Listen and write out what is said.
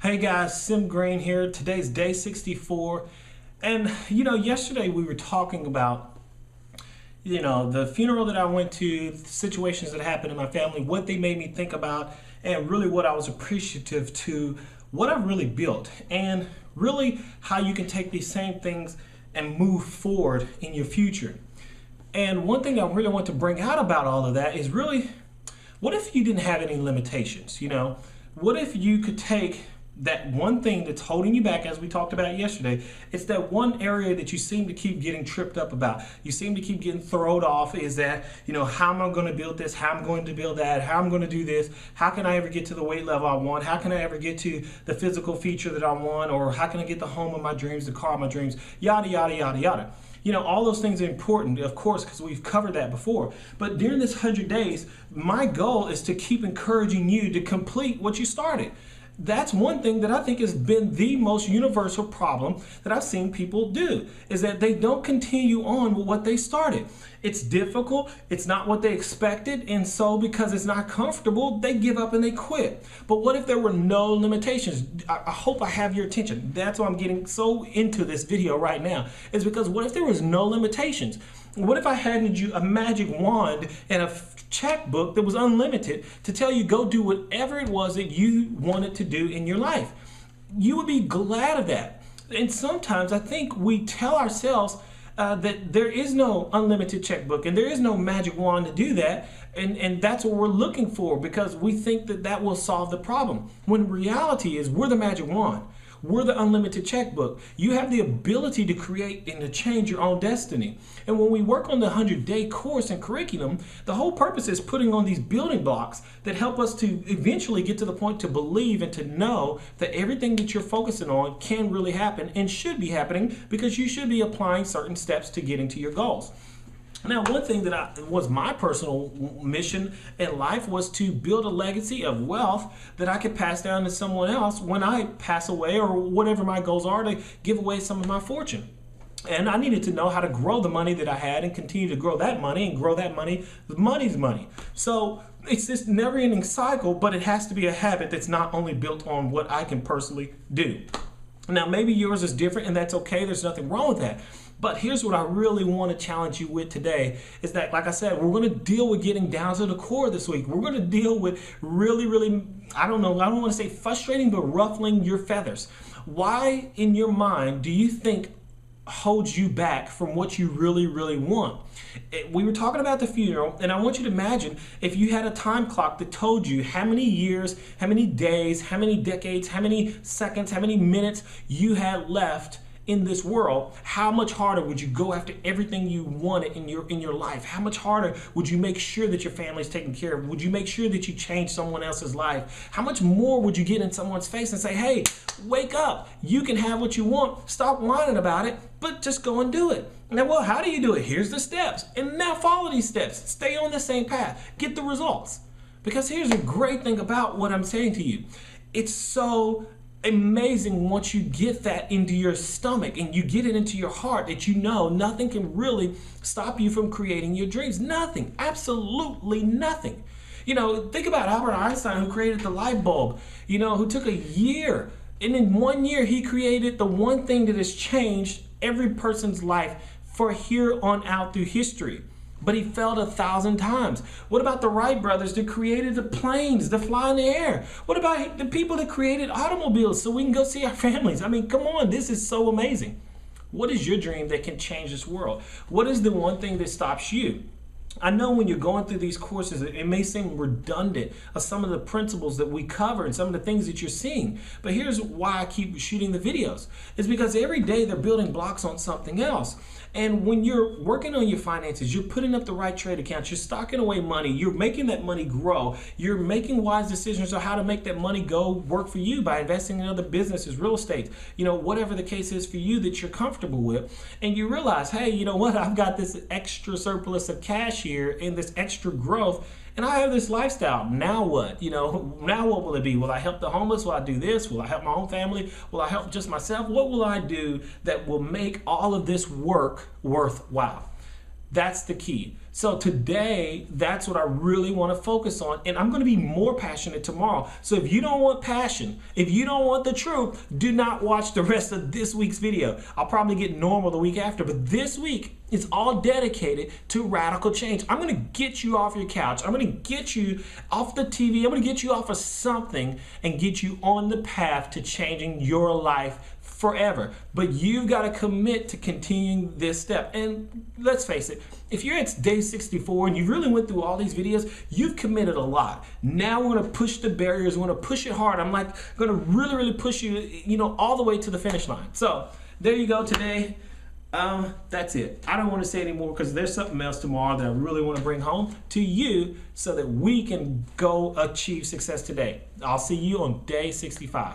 Hey guys, Sim Green here. Today's day 64. And yesterday we were talking about, the funeral that I went to, the situations that happened in my family, what they made me think about, and really what I was appreciative to, what I really built, and really how you can take these same things and move forward in your future. And one thing I really want to bring out about all of that is really, what if you didn't have any limitations? What if you could take that one thing that's holding you back, as we talked about yesterday? It's that one area that you seem to keep getting tripped up about. You seem to keep getting thrown off. Is that, how am I going to build this? How am I going to build that? How am I going to do this? How can I ever get to the weight level I want? How can I ever get to the physical feature that I want? Or how can I get the home of my dreams, the car of my dreams? Yada, yada, yada, yada. All those things are important, of course, because we've covered that before. But during this 100 days, my goal is to keep encouraging you to complete what you started. That's one thing that I think has been the most universal problem that I've seen people do, is that they don't continue on with what they started. It's difficult, it's not what they expected, and so because it's not comfortable, they give up and they quit. But what if there were no limitations? I hope I have your attention. That's why I'm getting so into this video right now, is because what if there was no limitations? What if I handed you a magic wand and a checkbook that was unlimited to tell you go do whatever it was that you wanted to do in your life? You would be glad of that. And sometimes I think we tell ourselves that there is no unlimited checkbook and there is no magic wand to do that, and that's what we're looking for because we think that that will solve the problem, when reality is we're the magic wand. We're the unlimited checkbook. You have the ability to create and to change your own destiny. And when we work on the 100-day course and curriculum, the whole purpose is putting on these building blocks that help us to eventually get to the point to believe and to know that everything that you're focusing on can really happen and should be happening, because you should be applying certain steps to getting to your goals. Now, one thing that was my personal mission in life was to build a legacy of wealth that I could pass down to someone else when I pass away, or whatever my goals are, to give away some of my fortune. And I needed to know how to grow the money that I had and continue to grow that money and grow that money. The money's money. So it's this never-ending cycle, but it has to be a habit that's not only built on what I can personally do. Now, maybe yours is different, and that's okay. There's nothing wrong with that. But here's what I really want to challenge you with today, is that, like I said, we're going to deal with getting down to the core this week. We're going to deal with really, I don't want to say frustrating, but ruffling your feathers. Why in your mind do you think holds you back from what you really want? We were talking about the funeral, and I want you to imagine if you had a time clock that told you how many years, how many days, how many decades, how many seconds, how many minutes you had left in this world. How much harder would you go after everything you wanted in your life? How much harder would you make sure that your family's taken care of? Would you make sure that you change someone else's life? How much more would you get in someone's face and say, hey, wake up, you can have what you want, stop whining about it, but just go and do it? Now, well, how do you do it? Here's the steps, and now follow these steps. Stay on the same path, get the results. Because here's a great thing about what I'm saying to you. It's so amazing once you get that into your stomach and you get it into your heart, that nothing can really stop you from creating your dreams. Nothing, absolutely nothing. Think about Albert Einstein, who created the light bulb, who took a year, and in 1 year he created the one thing that has changed every person's life for here on out through history. But he failed 1,000 times. What about the Wright brothers that created the planes that fly in the air? What about the people that created automobiles so we can go see our families? I mean, come on, this is so amazing. What is your dream that can change this world? What is the one thing that stops you? I know when you're going through these courses, it may seem redundant of some of the principles that we cover and some of the things that you're seeing. But here's why I keep shooting the videos. It's because every day they're building blocks on something else. And when you're working on your finances, you're putting up the right trade accounts, you're stocking away money, you're making that money grow, you're making wise decisions on how to make that money go work for you by investing in other businesses, real estate, whatever the case is for you that you're comfortable with. And you realize, hey, you know what? I've got this extra surplus of cash here and this extra growth, and I have this lifestyle. Now what? Now what will it be? Will I help the homeless? Will I do this? Will I help my own family? Will I help just myself? What will I do that will make all of this work worthwhile? That's the key. So today, that's what I really want to focus on. And I'm going to be more passionate tomorrow. So if you don't want passion, if you don't want the truth, do not watch the rest of this week's video. I'll probably get normal the week after, but this week is all dedicated to radical change. I'm going to get you off your couch. I'm going to get you off the TV. I'm going to get you off of something and get you on the path to changing your life forever. But you've got to commit to continuing this step. And let's face it, if you're at day 64 and you really went through all these videos, you've committed a lot. Now we're going to push the barriers. We're going to push it hard. I'm like going to really push you, all the way to the finish line. So there you go today. That's it. I don't want to say anymore because there's something else tomorrow that I really want to bring home to you so that we can go achieve success today. I'll see you on day 65.